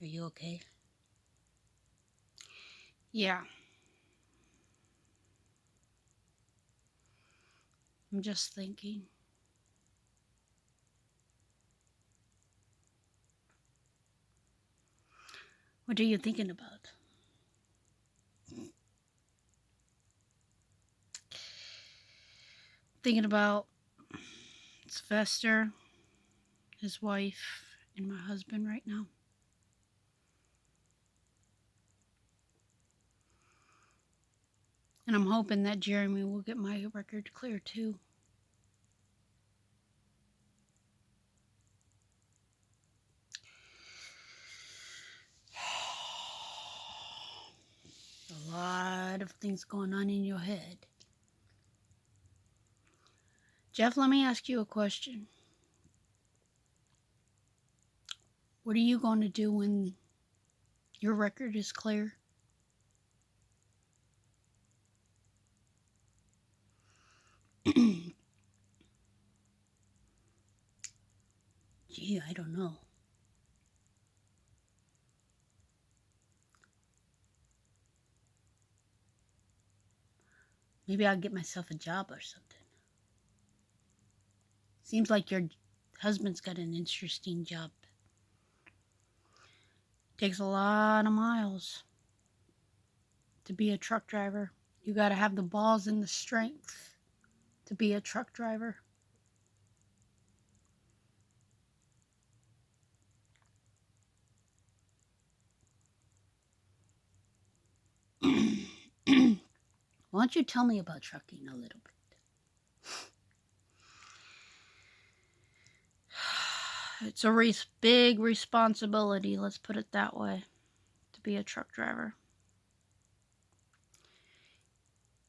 Are you okay? Yeah, I'm just thinking. What are you thinking about? Thinking about Sylvester, his wife, and my husband right now. And I'm hoping that Jeremy will get my record clear too. A lot of things going on in your head. Jeff, let me ask you a question. What are you going to do when your record is clear? Gee, I don't know. Maybe I'll get myself a job or something. Seems like your husband's got an interesting job. Takes a lot of miles to be a truck driver. You got to have the balls and the strength to be a truck driver. Why don't you tell me about trucking a little bit? It's a big responsibility, let's put it that way, to be a truck driver.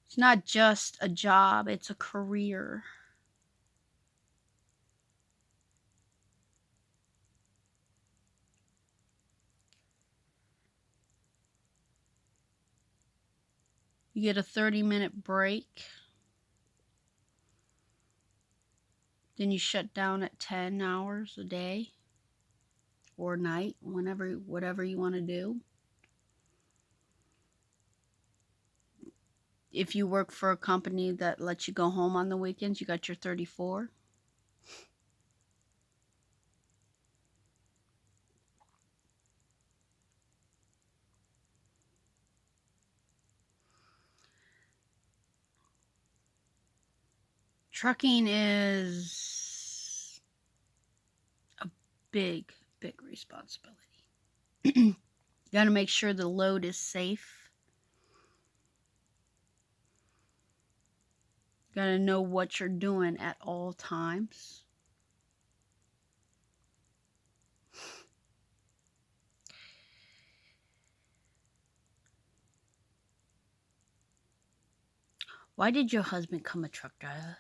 It's not just a job, it's a career. You get a 30-minute break. Then you shut down at 10 hours a day or night, whatever you want to do. If you work for a company that lets you go home on the weekends, you got your 34. Trucking is a big, big responsibility. You got to make sure the load is safe. You got to know what you're doing at all times. Why did your husband become a truck driver?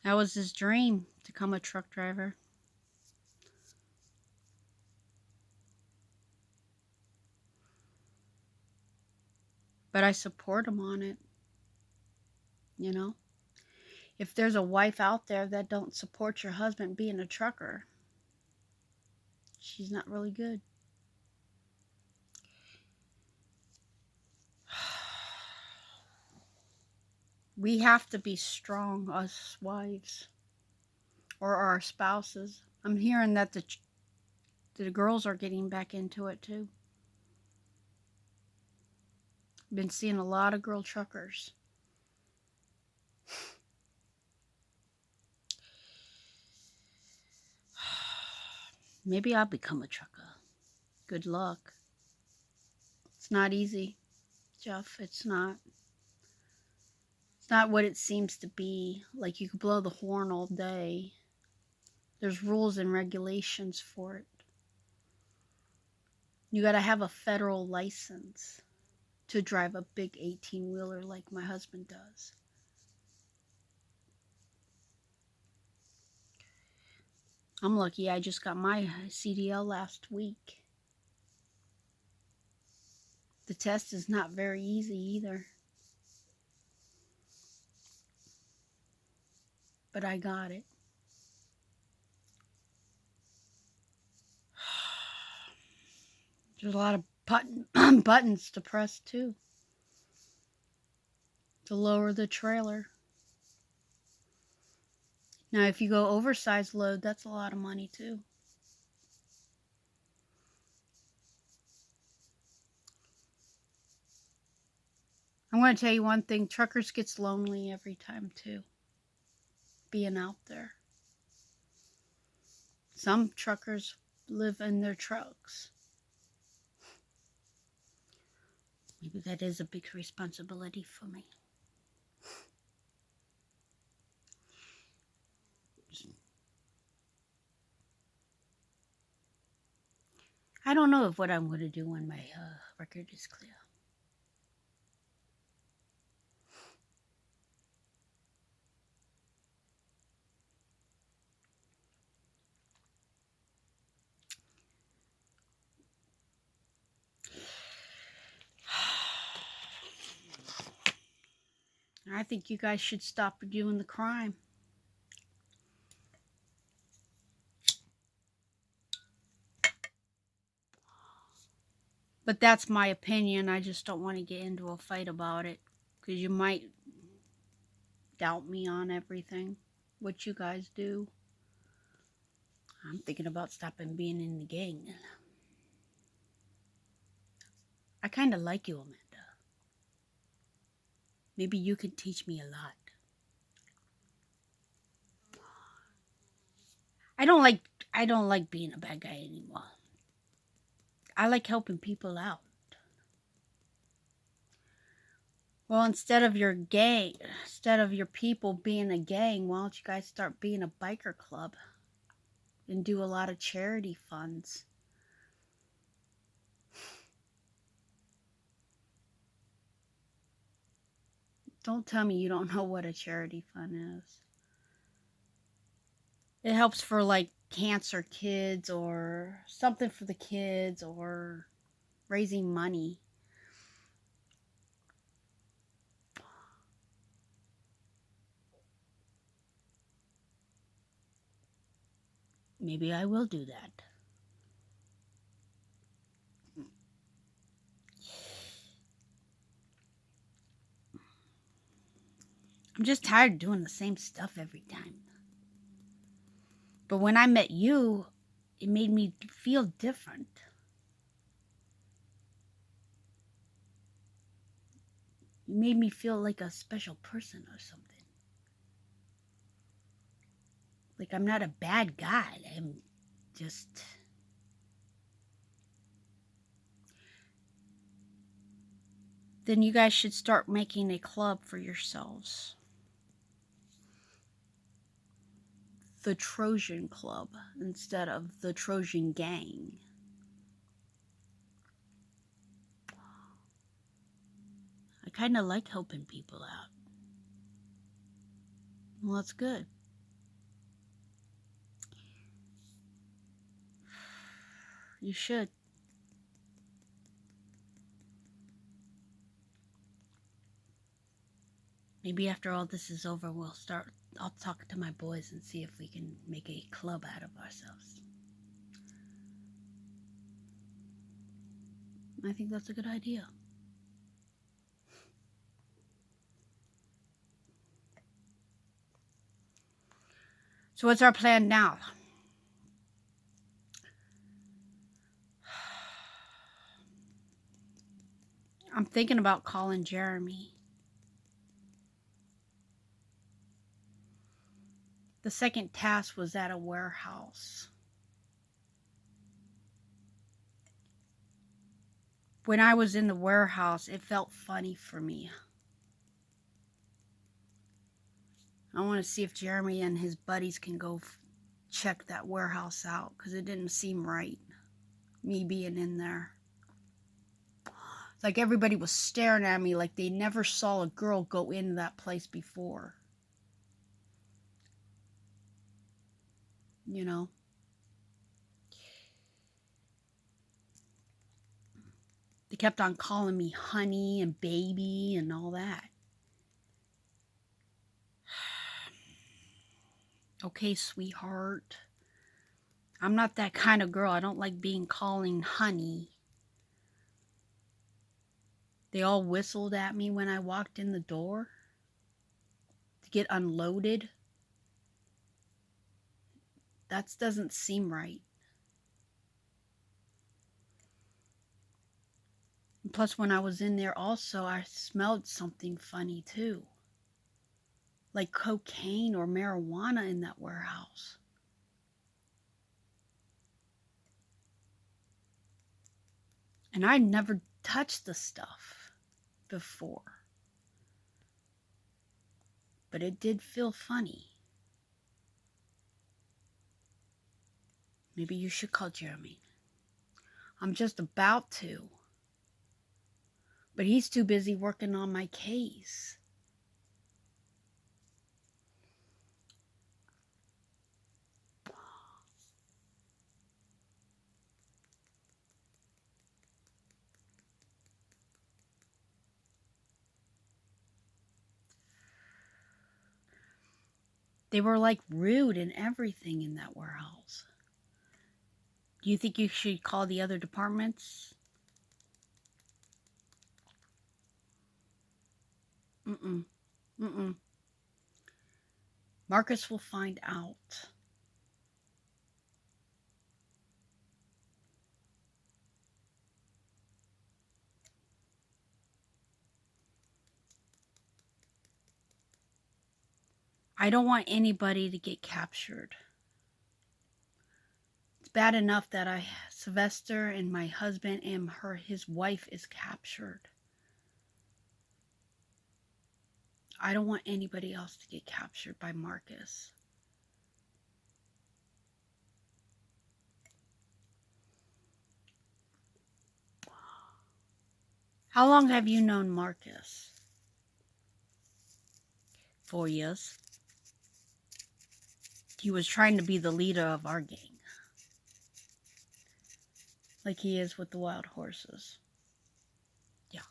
That was his dream, to become a truck driver. But I support him on it, you know? If there's a wife out there that don't support your husband being a trucker, she's not really good. We have to be strong, us wives, or our spouses. I'm hearing that the girls are getting back into it too. Been seeing a lot of girl truckers. Maybe I'll become a trucker. Good luck. It's not easy, Jeff. It's not. It's not what it seems to be. Like you could blow the horn all day. There's rules and regulations for it. You got to have a federal license to drive a big 18-wheeler like my husband does. I'm lucky I just got my CDL last week. The test is not very easy either. But I got it. There's a lot of buttons to press too to lower the trailer. Now, if you go oversized load, that's a lot of money too. I'm going to tell you one thing. Truckers gets lonely every time too. Being out there. Some truckers live in their trucks. Maybe that is a big responsibility for me. I don't know if what I'm going to do when my record is clear. I think you guys should stop doing the crime. But that's my opinion. I just don't want to get into a fight about it. Because you might doubt me on everything. What you guys do. I'm thinking about stopping being in the gang. I kind of like you, Amanda. Maybe you could teach me a lot. I don't like being a bad guy anymore. I like helping people out. Well, instead of your people being a gang, why don't you guys start being a biker club and do a lot of charity funds? Don't tell me you don't know what a charity fund is. It helps for like cancer kids or something for the kids or raising money. Maybe I will do that. I'm just tired of doing the same stuff every time. But when I met you, it made me feel different. You made me feel like a special person or something. Like I'm not a bad guy. I'm just... Then you guys should start making a club for yourselves. The Trojan Club instead of the Trojan Gang. I kind of like helping people out. Well, that's good. You should. Maybe after all this is over, I'll talk to my boys and see if we can make a club out of ourselves. I think that's a good idea. So what's our plan now? I'm thinking about calling Jeremy. The second task was at a warehouse. When I was in the warehouse, it felt funny for me. I want to see if Jeremy and his buddies can go check that warehouse out, because it didn't seem right, me being in there. Like everybody was staring at me like they never saw a girl go into that place before. You know? They kept on calling me honey and baby and all that. Okay, sweetheart. I'm not that kind of girl. I don't like being calling honey. They all whistled at me when I walked in the door to get unloaded. That doesn't seem right. And plus, when I was in there also, I smelled something funny too. Like cocaine or marijuana in that warehouse. And I'd never touched the stuff before. But it did feel funny. Maybe you should call Jeremy. I'm just about to. But he's too busy working on my case. They were like rude and everything in that warehouse. Do you think you should call the other departments? Mm-mm. Mm-mm. Marcus will find out. I don't want anybody to get captured. It's bad enough that Sylvester and my husband and his wife is captured. I don't want anybody else to get captured by Marcus. How long have you known Marcus? 4 years. He was trying to be the leader of our gang. Like he is with the wild horses. Yeah.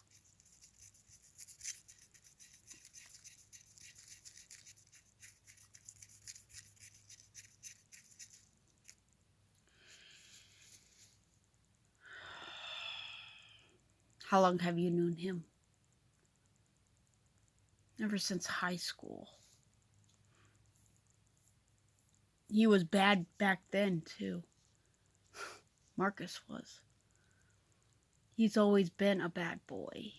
How long have you known him? Ever since high school. He was bad back then, too. Marcus was. He's always been a bad boy.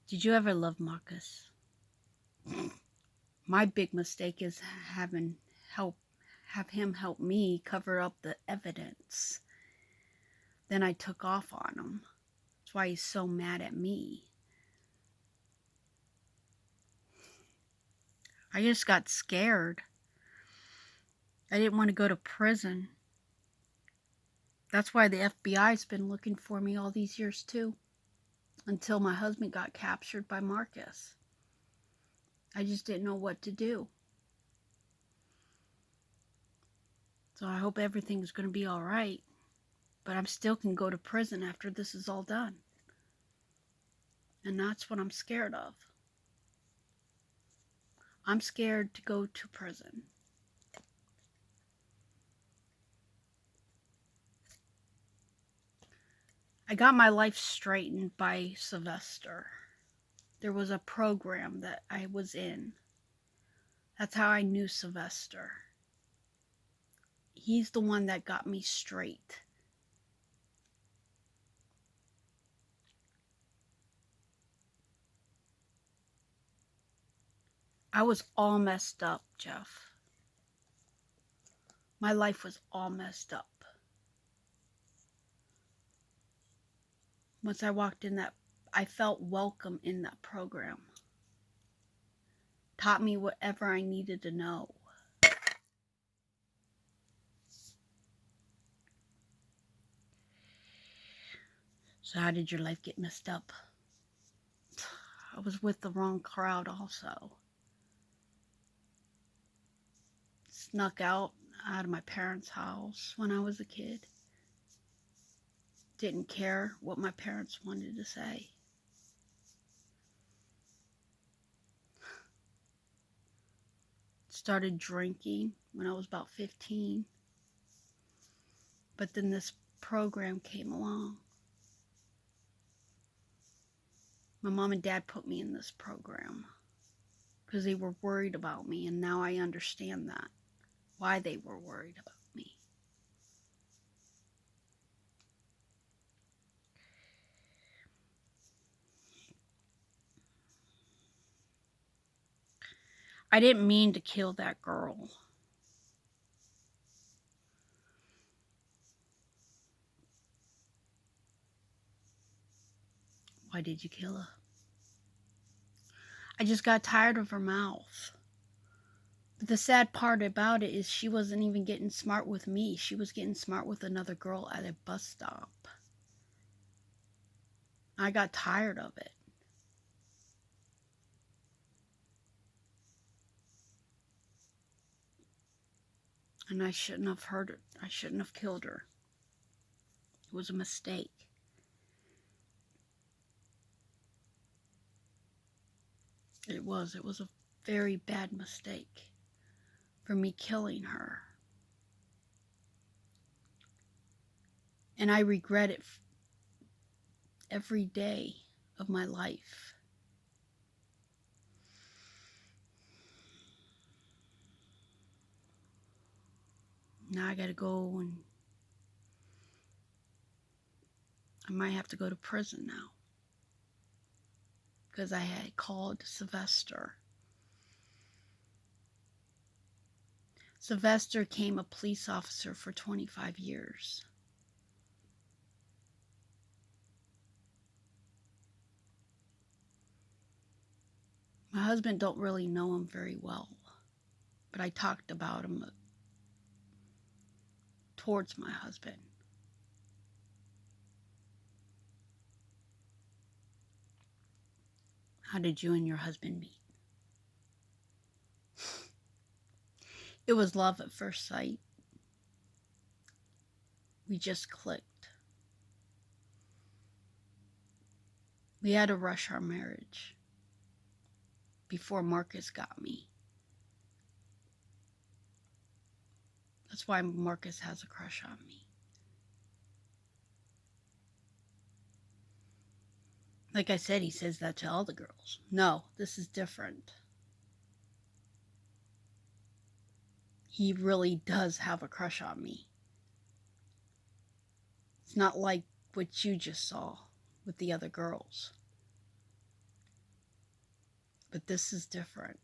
Did you ever love Marcus? My big mistake is have him help me cover up the evidence. Then I took off on him. That's why he's so mad at me. I just got scared. I didn't want to go to prison. That's why the FBI's been looking for me all these years too. Until my husband got captured by Marcus. I just didn't know what to do. So I hope everything's going to be all right. But I still can go to prison after this is all done. And that's what I'm scared of. I'm scared to go to prison. I got my life straightened by Sylvester. There was a program that I was in. That's how I knew Sylvester. He's the one that got me straight. I was all messed up, Jeff. My life was all messed up. Once I walked in that, I felt welcome in that program. Taught me whatever I needed to know. So how did your life get messed up? I was with the wrong crowd also. Snuck out of my parents' house when I was a kid. Didn't care what my parents wanted to say. started drinking when I was about 15. But then this program came along. My mom and dad put me in this program because they were worried about me, and now I understand that, why they were worried about me. I didn't mean to kill that girl. Why did you kill her? I just got tired of her mouth. But the sad part about it is she wasn't even getting smart with me. She was getting smart with another girl at a bus stop. I got tired of it. And I shouldn't have hurt her. I shouldn't have killed her. It was a mistake. It was a very bad mistake for me killing her. And I regret it every day of my life. Now I gotta go, and I might have to go to prison now because I had called Sylvester. Sylvester became a police officer for 25 years. My husband don't really know him very well, but I talked about him towards my husband. How did you and your husband meet? It was love at first sight. We just clicked. We had to rush our marriage before Marcus got me. That's why Marcus has a crush on me. Like I said, he says that to all the girls. No, this is different. He really does have a crush on me. It's not like what you just saw with the other girls. But this is different.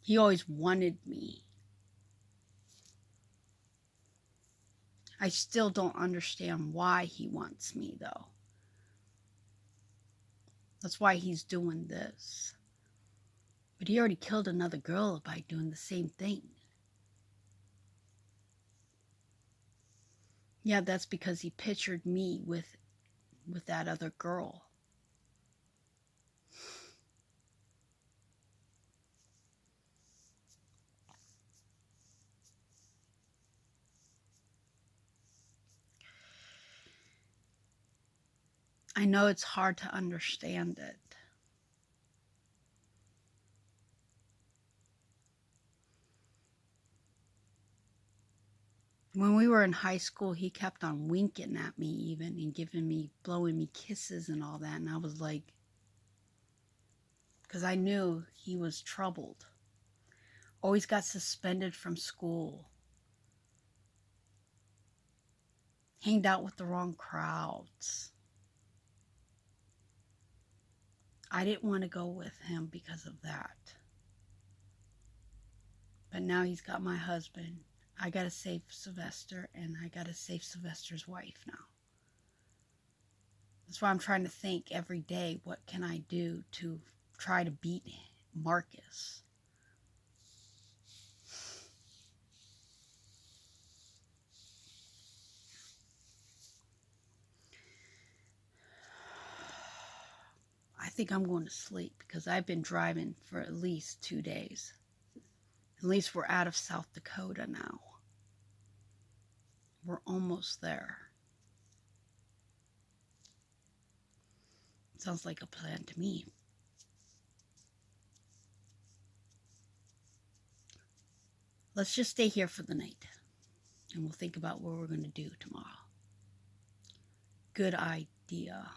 He always wanted me. I still don't understand why he wants me, though. That's why he's doing this. But he already killed another girl by doing the same thing. Yeah, that's because he pictured me with that other girl. I know it's hard to understand it. When we were in high school, he kept on winking at me even and blowing me kisses and all that. And I was like, because I knew he was troubled. Always got suspended from school. Hanged out with the wrong crowds. I didn't want to go with him because of that. But now he's got my husband. I got to save Sylvester, and I got to save Sylvester's wife now. That's why I'm trying to think every day, what can I do to try to beat Marcus? I think I'm going to sleep because I've been driving for at least 2 days. At least we're out of South Dakota now. We're almost there. Sounds like a plan to me. let's just stay here for the night. And we'll think about what we're going to do tomorrow. Good idea.